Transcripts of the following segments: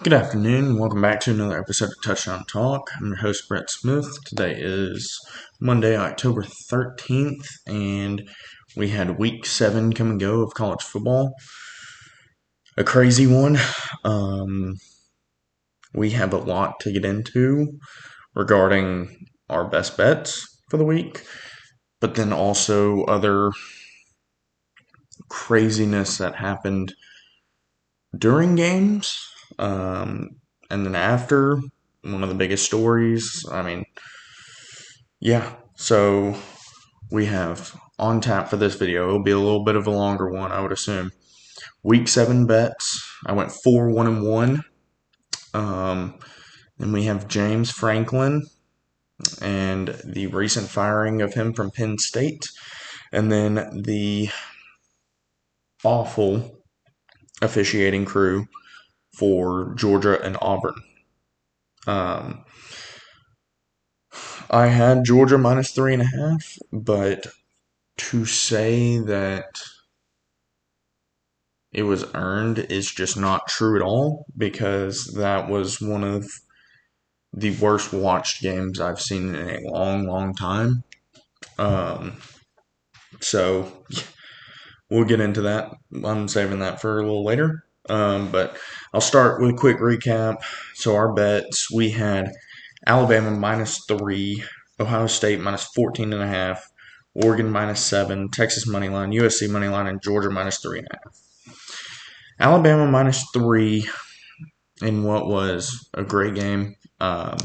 Good afternoon. Welcome back to another episode of Touchdown Talk. I'm your host, Brett Smith. Today is Monday, October 13th, and we had week 7 come and go of college football. A crazy one. We have a lot to get into regarding our best bets for the week, but then also other craziness that happened during games. And then after, one of the biggest stories. Yeah. So we have on tap for this video. It'll be a little bit of a longer one, I would assume. Week 7 bets. I went 4-1-1. And we have James Franklin and the recent firing of him from Penn State. And then the awful officiating crew for Georgia and Auburn. I had Georgia minus 3.5, but to say that it was earned is just not true at all, because that was one of the worst watched games I've seen in a long, long time. So we'll get into that. I'm saving that for a little later. But I'll start with a quick recap. So our bets, we had Alabama minus 3, Ohio State minus 14.5, Oregon minus 7, Texas money line, USC money line, and Georgia minus 3.5. Alabama minus 3 in what was a great game. I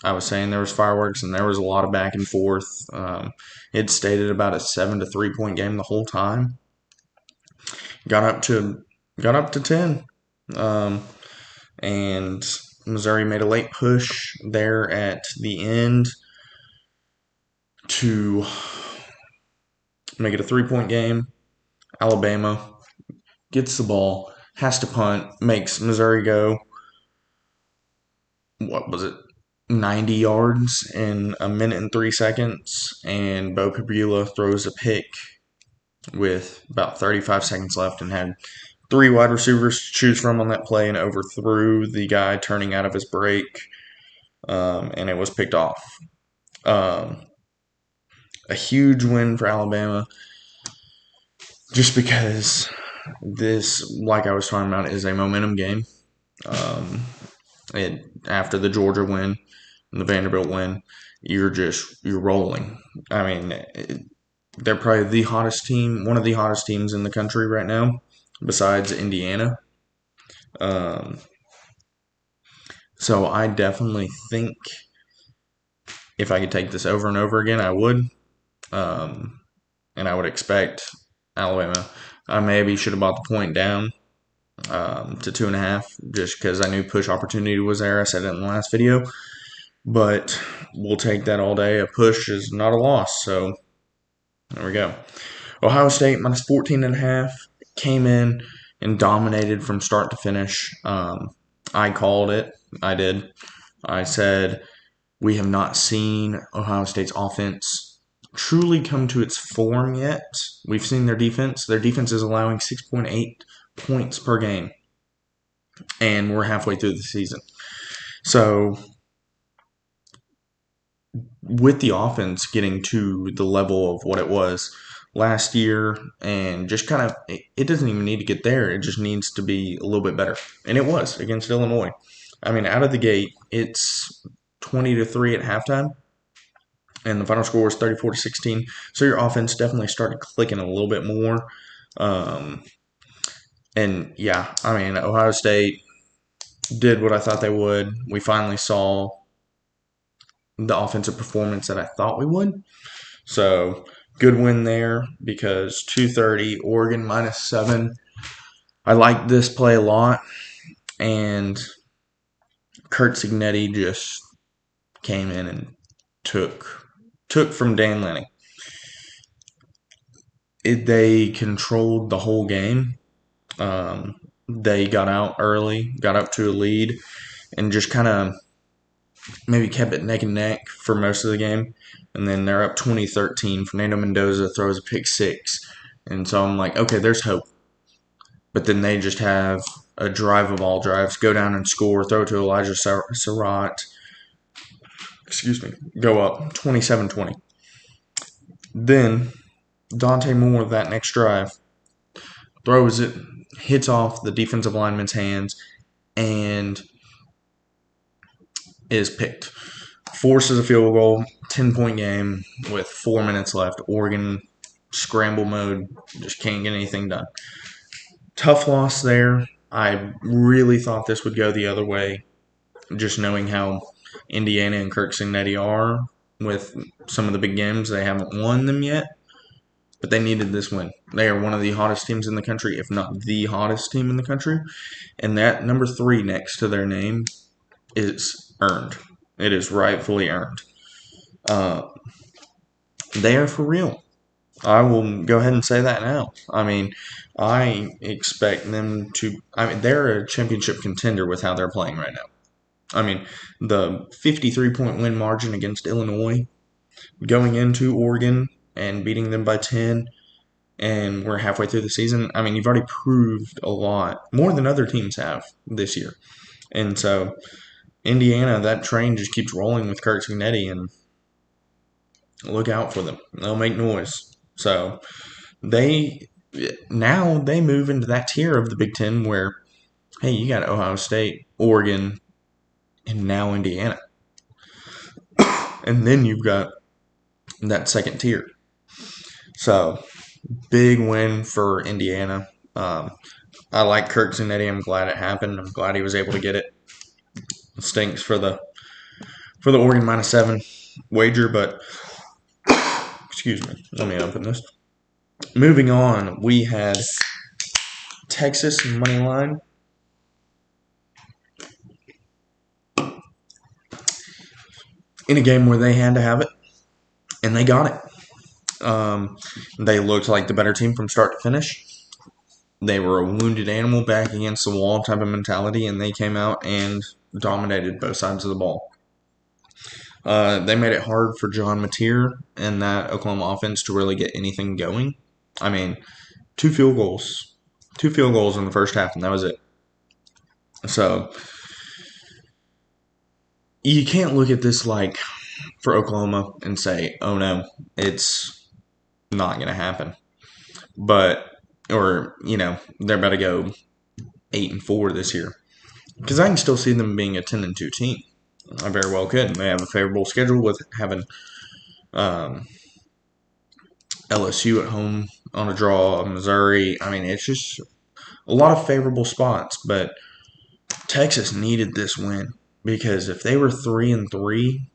was saying there was fireworks and there was a lot of back and forth. It stated about a 7-3 point game the whole time. Got up to 10, and Missouri made a late push there at the end to make it a 3-point game. Alabama gets the ball, has to punt, makes Missouri go, 90 yards in a minute and 3 seconds, and Bo Pabula throws a pick with about 35 seconds left and had 3 wide receivers to choose from on that play and overthrew the guy turning out of his break, and it was picked off. A huge win for Alabama, just because this, like I was talking about, is a momentum game. After the Georgia win and the Vanderbilt win, you're rolling. They're probably the hottest team, one of the hottest teams in the country right now, besides Indiana. So I definitely think if I could take this over and over again, I would. And I would expect Alabama. I maybe should have bought the point down to 2.5, just because I knew push opportunity was there. I said it in the last video. But we'll take that all day. A push is not a loss. So there we go. Ohio State minus 14.5 came in and dominated from start to finish. I called it. I did. I said we have not seen Ohio State's offense truly come to its form yet. We've seen their defense. Their defense is allowing 6.8 points per game, and we're halfway through the season. So with the offense getting to the level of what it was last year, and just kind of, it doesn't even need to get there. It just needs to be a little bit better. And it was against Illinois. Out of the gate, it's 20-3 at halftime, and the final score was 34-16. So your offense definitely started clicking a little bit more. Ohio State did what I thought they would. We finally saw the offensive performance that I thought we would. So good win there, because 230, Oregon minus 7. I like this play a lot, and Kurt Cignetti just came in and took from Dan Lanning. They controlled the whole game. They got out early, got up to a lead, and just kind of maybe kept it neck and neck for most of the game. And then they're up 20-13. Fernando Mendoza throws a pick 6. And so I'm like, okay, there's hope. but then they just have a drive of all drives, go down and score, throw to Elijah Surratt, go up 27-20. Then Dante Moore, that next drive, throws it, hits off the defensive lineman's hands, and is picked. Forces a field goal, 10-point game with 4 minutes left. Oregon scramble mode, just can't get anything done. Tough loss there. I really thought this would go the other way, just knowing how Indiana and Kirk Cincinnati are with some of the big games. They haven't won them yet, but they needed this win. They are one of the hottest teams in the country, if not the hottest team in the country. And that number 3 next to their name is earned. It is rightfully earned. They are for real. I will go ahead and say that now. I mean, I expect them to. I mean, they're a championship contender with how they're playing right now. I mean, the 53-point win margin against Illinois, going into Oregon and beating them by 10, and we're halfway through the season. I mean, you've already proved a lot, more than other teams have this year. And so, Indiana, that train just keeps rolling with Kirk Cincinnati, and look out for them. They'll make noise. So, they move into that tier of the Big Ten where, hey, you got Ohio State, Oregon, and now Indiana. And then you've got that second tier. So, big win for Indiana. I like Kirk Cincinnati. I'm glad it happened. I'm glad he was able to get it. It stinks for the Oregon -7 wager, but excuse me. Let me open this. Moving on, we had Texas money line. In a game where they had to have it, and they got it. They looked like the better team from start to finish. They were a wounded animal back against the wall type of mentality, and they came out and dominated both sides of the ball. They made it hard for John Mateer and that Oklahoma offense to really get anything going. I mean, 2 field goals in the first half, and that was it. So, you can't look at this like for Oklahoma and say, oh no, it's not going to happen. But, or, they're about to go 8-4 this year. Because I can still see them being a 10-2 team. I very well could. They have a favorable schedule with having LSU at home on a draw, Missouri. I mean, it's just a lot of favorable spots. But Texas needed this win because if they were 3-3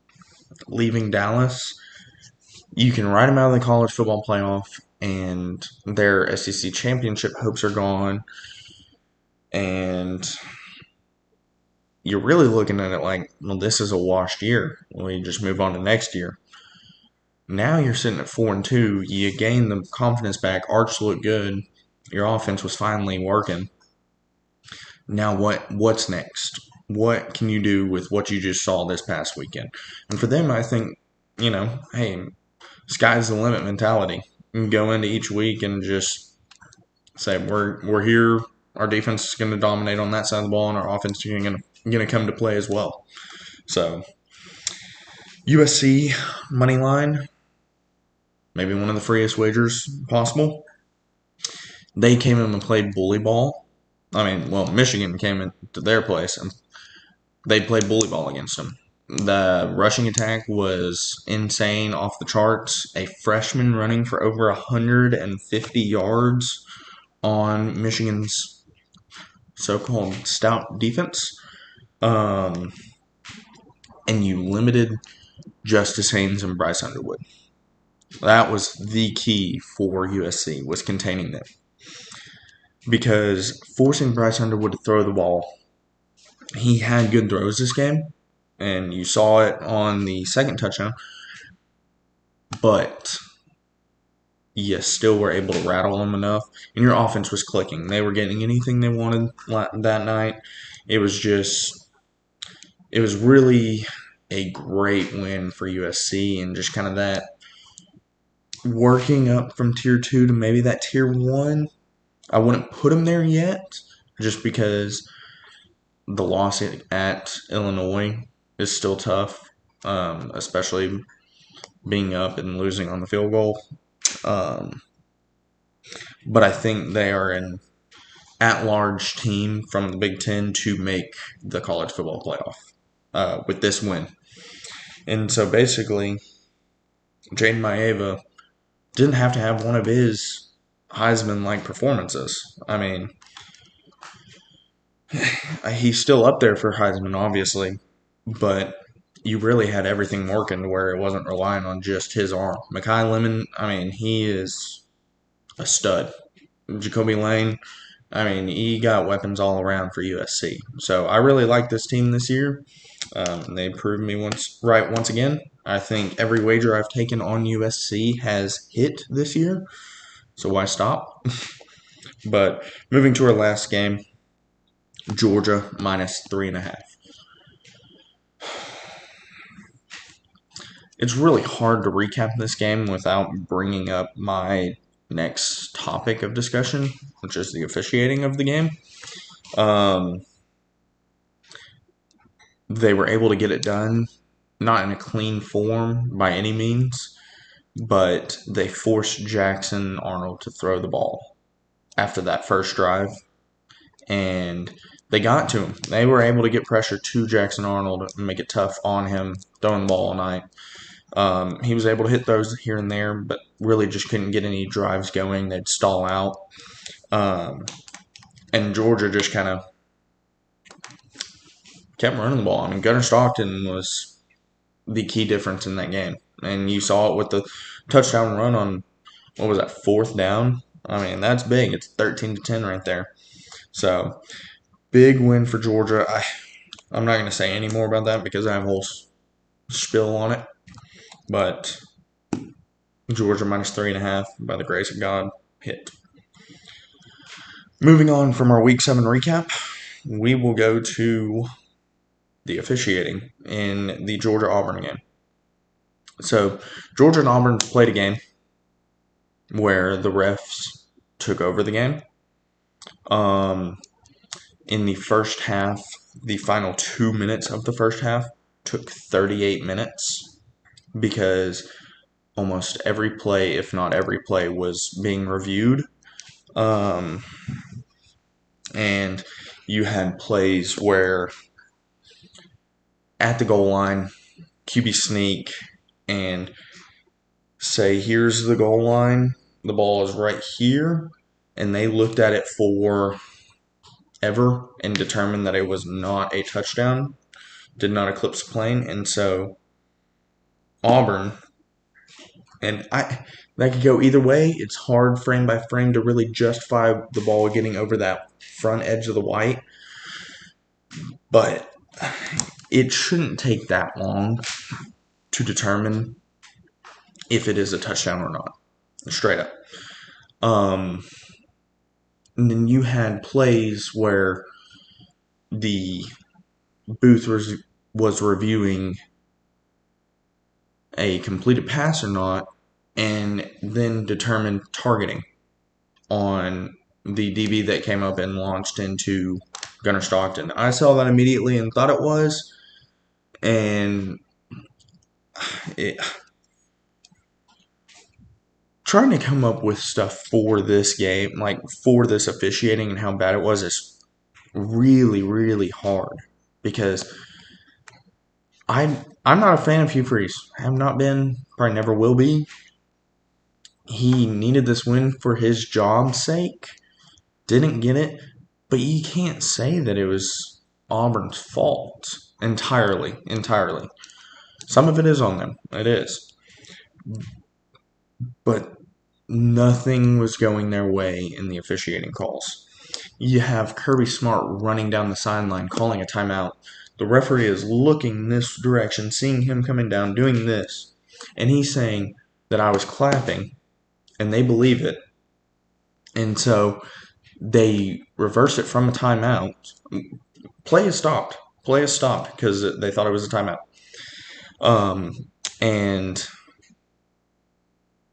leaving Dallas, you can write them out of the college football playoff, and their SEC championship hopes are gone. And you're really looking at it like, well, this is a washed year. We just move on to next year. Now you're sitting at 4-2. You gain the confidence back. Arch looked good. Your offense was finally working. Now what's next? What can you do with what you just saw this past weekend? And for them, I think, hey, sky's the limit mentality. You can go into each week and just say, we're here. Our defense is going to dominate on that side of the ball, and our offense is going to come to play as well. So, USC money line, maybe one of the freest wagers possible. They came in and played bully ball. Michigan came into their place, and they played bully ball against them. The rushing attack was insane, off the charts. A freshman running for over 150 yards on Michigan's so-called stout defense. And you limited Justice Haynes and Bryce Underwood. That was the key for USC, was containing them. Because forcing Bryce Underwood to throw the ball, he had good throws this game, and you saw it on the second touchdown, but you still were able to rattle them enough, and your offense was clicking. They were getting anything they wanted that night. It was really a great win for USC, and just kind of that working up from Tier 2 to maybe that Tier 1. I wouldn't put them there yet, just because the loss at Illinois is still tough, especially being up and losing on the field goal. Um, but I think they are an at-large team from the Big Ten to make the college football playoff with this win. And so basically, Jaden Maeva didn't have to have one of his Heisman-like performances. I mean, he's still up there for Heisman, obviously, but you really had everything working to where it wasn't relying on just his arm. Mekhi Lemon, I mean, he is a stud. Jacoby Lane, I mean, he got weapons all around for USC. So I really like this team this year. They proved me once again. I think every wager I've taken on USC has hit this year. So why stop? But moving to our last game, Georgia -3.5. It's really hard to recap this game without bringing up my next topic of discussion, which is the officiating of the game. They were able to get it done, not in a clean form by any means, but they forced Jackson Arnold to throw the ball after that first drive, and they got to him. They were able to get pressure to Jackson Arnold and make it tough on him throwing the ball all night. He was able to hit those here and there, but really just couldn't get any drives going. They'd stall out. And Georgia just kind of kept running the ball. I mean, Gunnar Stockton was the key difference in that game. And you saw it with the touchdown run on, what was that, 4th down? I mean, that's big. It's 13-10 right there. So, big win for Georgia. I'm not going to say any more about that because I have a whole spill on it. But Georgia -3.5, by the grace of God, hit. Moving on from our Week 7 recap, we will go to the officiating in the Georgia-Auburn game. So, Georgia and Auburn played a game where the refs took over the game. In the first half, the final 2 minutes of the first half took 38 minutes because almost every play, if not every play, was being reviewed. And you had plays where at the goal line, QB sneak and say, here's the goal line, the ball is right here, and they looked at it for ever and determined that it was not a touchdown, did not eclipse plane, and so Auburn, and that could go either way. It's hard frame by frame to really justify the ball getting over that front edge of the white, but it shouldn't take that long to determine if it is a touchdown or not, straight up. And then you had plays where the booth was reviewing a completed pass or not, and then determined targeting on the DB that came up and launched into Gunnar Stockton. I saw that immediately and thought it was, and trying to come up with stuff for this game, like for this officiating and how bad it was, is really, really hard because I'm not a fan of Hugh Freeze. I have not been, probably never will be. He needed this win for his job's sake. Didn't get it, but you can't say that it was Auburn's fault entirely. Some of it is on them. It is. But nothing was going their way in the officiating calls. You have Kirby Smart running down the sideline, calling a timeout. The referee is looking this direction, seeing him coming down, doing this. And he's saying that I was clapping, and they believe it. And so they reverse it from a timeout. Play is stopped because they thought it was a timeout. And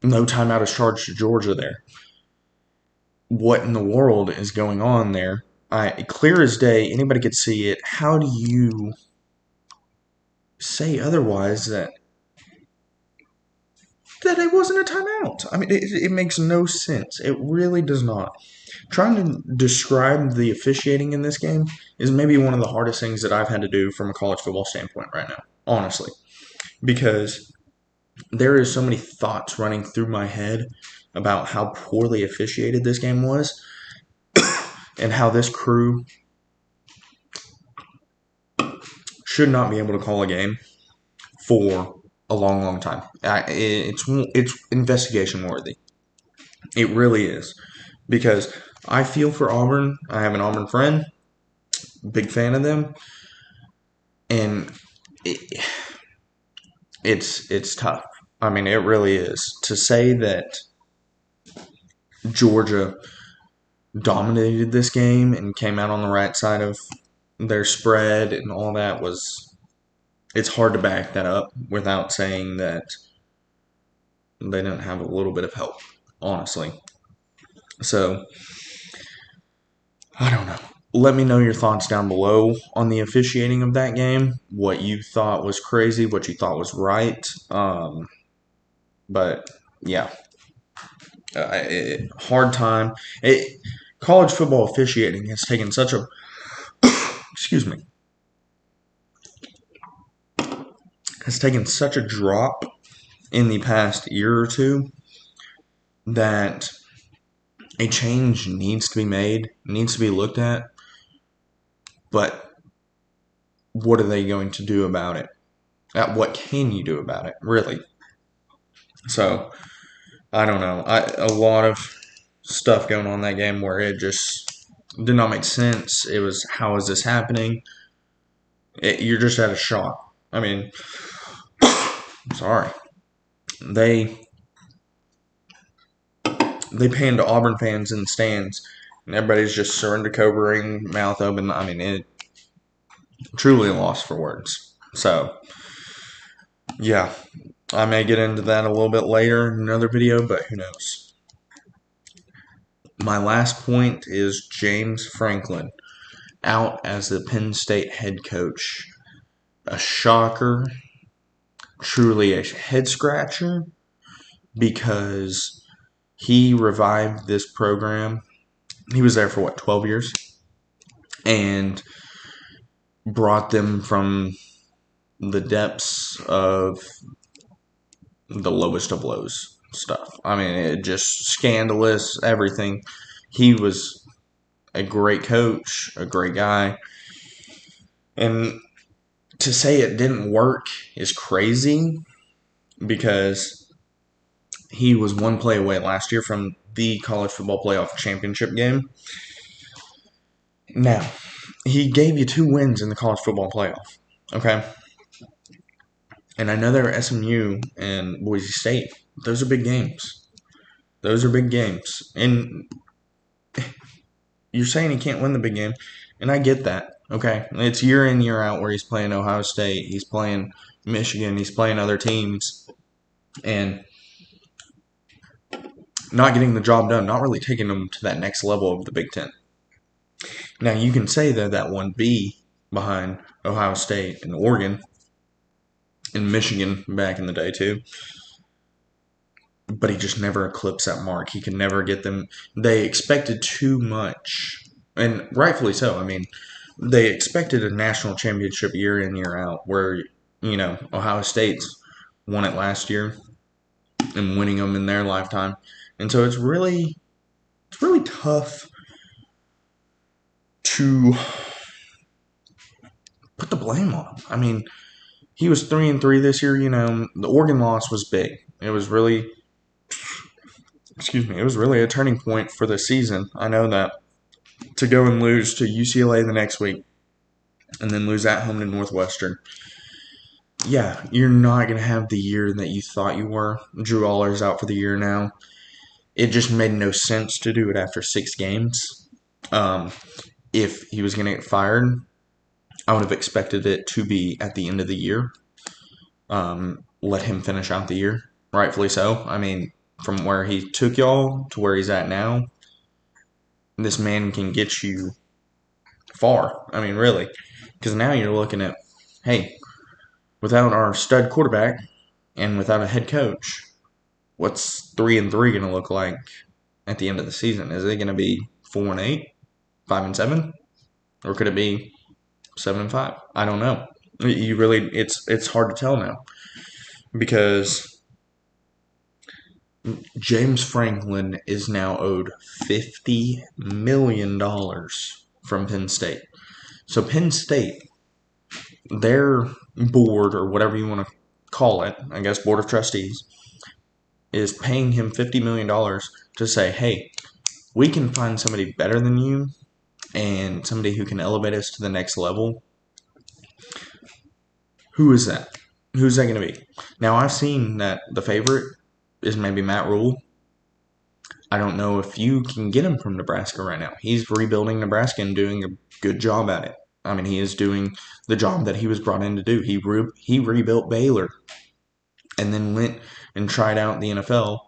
no timeout is charged to Georgia there. what in the world is going on there? Clear as day, anybody could see it. How do you say otherwise that it wasn't a timeout? I mean, it makes no sense. It really does not. Trying to describe the officiating in this game is maybe one of the hardest things that I've had to do from a college football standpoint right now, honestly, because there is so many thoughts running through my head about how poorly officiated this game was and how this crew should not be able to call a game for a long, long time. It's investigation worthy. It really is, because I feel for Auburn. I have an Auburn friend, big fan of them, and it, it's tough. I mean, it really is. To say that Georgia dominated this game and came out on the right side of their spread and all that it's hard to back that up without saying that they didn't have a little bit of help, honestly. So, I don't know. Let me know your thoughts down below on the officiating of that game. What you thought was crazy, what you thought was right. But yeah, hard time. College football officiating has taken such a excuse me has taken such a drop in the past year or two that a change needs to be made, needs to be looked at. But what are they going to do about it? What can you do about it, really? So, I don't know. A lot of stuff going on in that game where it just did not make sense. It was, how is this happening? You're just at a shock. I mean, sorry. They panned to Auburn fans in the stands, and everybody's just surrender covering, mouth open. I mean, it truly a loss for words. So, yeah, I may get into that a little bit later in another video, but who knows. My last point is James Franklin out as the Penn State head coach. A shocker, truly a head scratcher, because he revived this program. He was there for what, 12 years? And brought them from the depths of the lowest of lows stuff. I mean, it just scandalous, everything. He was a great coach, a great guy. And to say it didn't work is crazy, because he was one play away last year from the college football playoff championship game. Now, he gave you 2 wins in the college football playoff, okay? And I know they were SMU and Boise State. Those are big games. Those are big games. And you're saying he can't win the big game, and I get that, okay? It's year in, year out where he's playing Ohio State, he's playing Michigan, he's playing other teams, and not getting the job done, not really taking them to that next level of the Big Ten. Now, you can say they're that 1B behind Ohio State and Oregon and Michigan back in the day, too. But he just never eclipsed that mark. He could never get them. They expected too much, and rightfully so. I mean, they expected a national championship year in, year out, where, Ohio State's won it last year and winning them in their lifetime. And so it's really tough to put the blame on him. I mean, he was 3-3 this year. The Oregon loss was big. It was really, it was really a turning point for the season. I know that. To go and lose to UCLA the next week and then lose at home to Northwestern. Yeah, you're not going to have the year that you thought you were. Drew Aller's out for the year now. It just made no sense to do it after 6 games. If he was going to get fired, I would have expected it to be at the end of the year. Let him finish out the year, rightfully so. I mean, from where he took y'all to where he's at now, this man can get you far. I mean, really. Because now you're looking at, hey, without our stud quarterback and without a head coach, what's 3-3 going to look like at the end of the season? Is it going to be 4-8, 5-7, or could it be 7-5? I don't know. You really, it's hard to tell now because James Franklin is now owed $50 million from Penn State. So Penn State, their board or whatever you want to call it, I guess board of trustees, is paying him $50 million to say, hey, we can find somebody better than you and somebody who can elevate us to the next level. Who is that? Who's that going to be? Now, I've seen that the favorite is maybe Matt Rule. I don't know if you can get him from Nebraska right now. He's rebuilding Nebraska and doing a good job at it. I mean, he is doing the job that he was brought in to do. He rebuilt Baylor and then went and tried out the NFL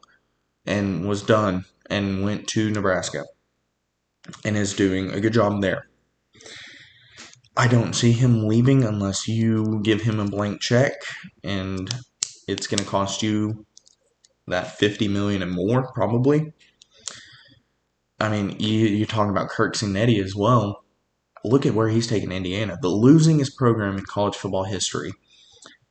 and was done and went to Nebraska and is doing a good job there. I don't see him leaving unless you give him a blank check and it's going to cost you that $50 million and more probably. I mean, you talk about Kirk Cinetti as well. Look at where he's taken Indiana, the losingest program in college football history.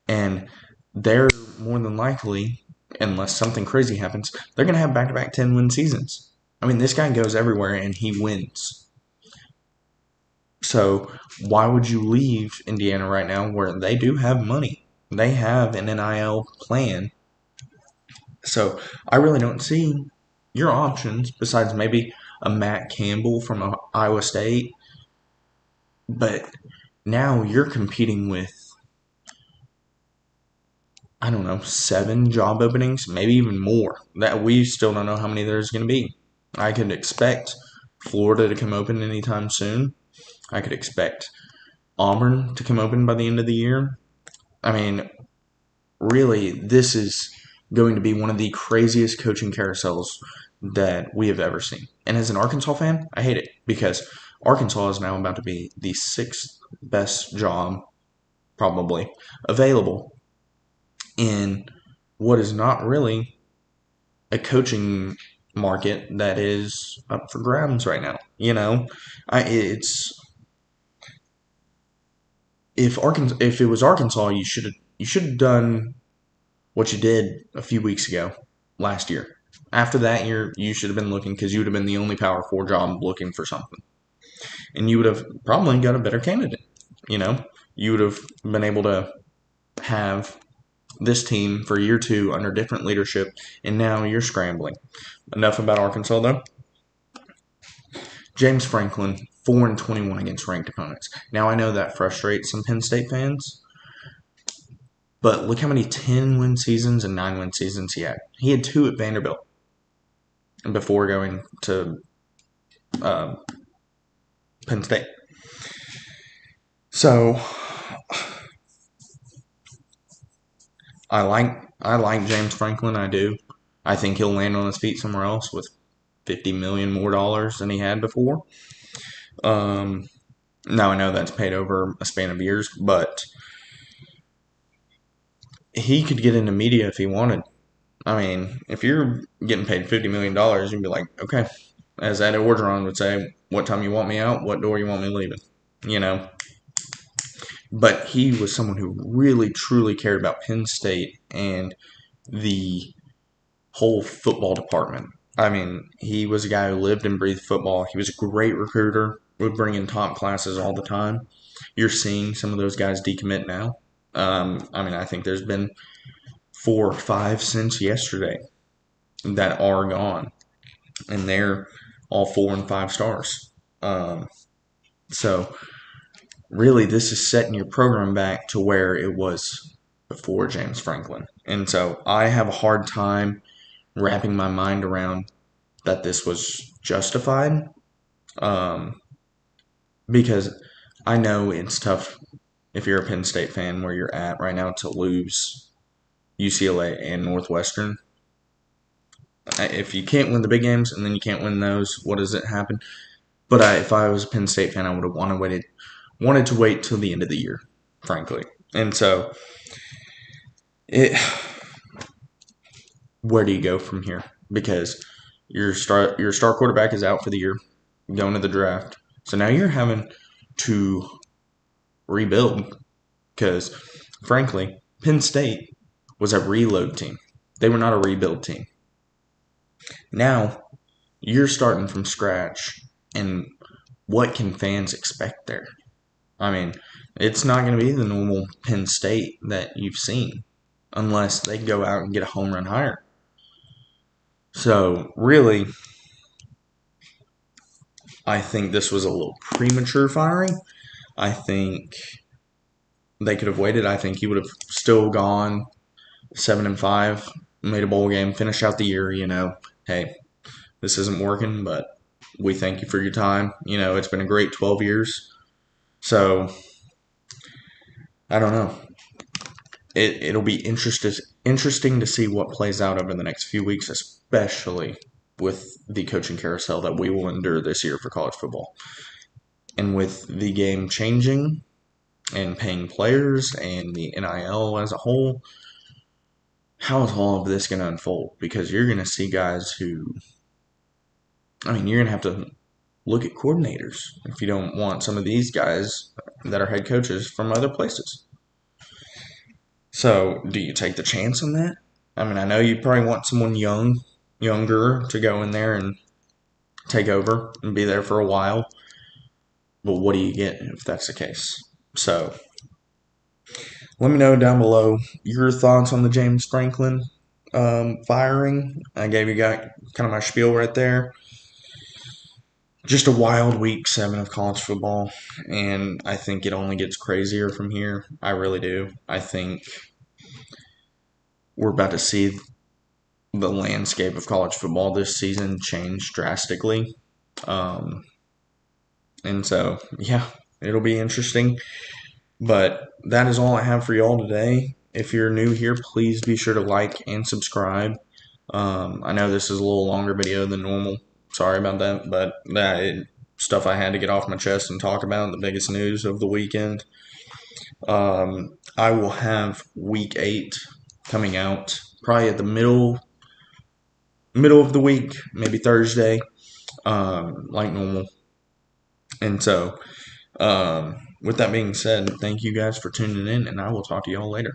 And they're more than likely, unless something crazy happens, they're going to have back-to-back 10-win seasons. I mean, this guy goes everywhere and he wins. So why would you leave Indiana right now where they do have money? They have an NIL plan. So I really don't see your options besides maybe a Matt Campbell from Iowa State. But now you're competing with, I don't know, 7 job openings, maybe even more. That we still don't know how many there's going to be. I could expect Florida to come open anytime soon. I could expect Auburn to come open by the end of the year. I mean, really, this is going to be one of the craziest coaching carousels that we have ever seen. And as an Arkansas fan, I hate it because Arkansas is now about to be the 6th best job, probably, available in what is not really a coaching market that is up for grabs right now. You know, it's if it was Arkansas, you should have done what you did a few weeks ago, last year. After that year, you should have been looking because you would have been the only Power 4 job looking for something, and you would have probably got a better candidate. You know, you would have been able to have this team for year 2 under different leadership, and now you're scrambling. Enough about Arkansas, though. James Franklin, 4-21 against ranked opponents. Now, I know that frustrates some Penn State fans, but look how many 10-win seasons and 9-win seasons he had. He had 2 at Vanderbilt before going to Penn State. So, I like James Franklin. I do. I think he'll land on his feet somewhere else with $50 million more than he had before. Now I know that's paid over a span of years, but he could get into media if he wanted. I mean, if you're getting paid $50 million, you'd be like, okay, as Ed Orgeron would say, what time you want me out, what door you want me leaving, you know. But he was someone who really, truly cared about Penn State and the whole football department. I mean, he was a guy who lived and breathed football. He was a great recruiter, would bring in top classes all the time. You're seeing some of those guys decommit now. I mean, I think there's been 4 or 5 since yesterday that are gone, and they're all 4 and 5 stars. So, really, this is setting your program back to where it was before James Franklin. And so, I have a hard time wrapping my mind around that this was justified, because I know it's tough if you're a Penn State fan where you're at right now to lose UCLA and Northwestern. If you can't win the big games and then you can't win those, what does it happen? But if I was a Penn State fan, I would have wanted to wait till the end of the year, frankly. And so, where do you go from here? Because your star quarterback is out for the year, going to the draft. So now you're having to rebuild because, frankly, Penn State was a reload team. They were not a rebuild team. Now you're starting from scratch, and what can fans expect there? I mean, it's not going to be the normal Penn State that you've seen unless they go out and get a home run hire. So, really, I think this was a little premature firing. I think they could have waited. I think he would have still gone 7-5, made a bowl game, finish out the year. Hey, this isn't working, but we thank you for your time. It's been a great 12 years. So I don't know. It'll be interesting to see what plays out over the next few weeks, especially with the coaching carousel that we will endure this year for college football. And with the game changing and paying players and the NIL as a whole, how is all of this going to unfold? Because you're going to see guys who, you're going to have to look at coordinators if you don't want some of these guys that are head coaches from other places. So, do you take the chance on that? I know you probably want someone younger to go in there and take over and be there for a while. But what do you get if that's the case? So, let me know down below your thoughts on the James Franklin firing. I gave you guys kind of my spiel right there. Just a wild week 7 of college football, and I think it only gets crazier from here. I really do. I think we're about to see the landscape of college football this season change drastically. And so, yeah, it'll be interesting. But that is all I have for y'all today. If you're new here, please be sure to like and subscribe. I know this is a little longer video than normal. Sorry about that, but stuff I had to get off my chest and talk about, the biggest news of the weekend. I will have week 8 coming out probably at the middle of the week, maybe Thursday, like normal. And so, with that being said, thank you guys for tuning in, and I will talk to y'all later.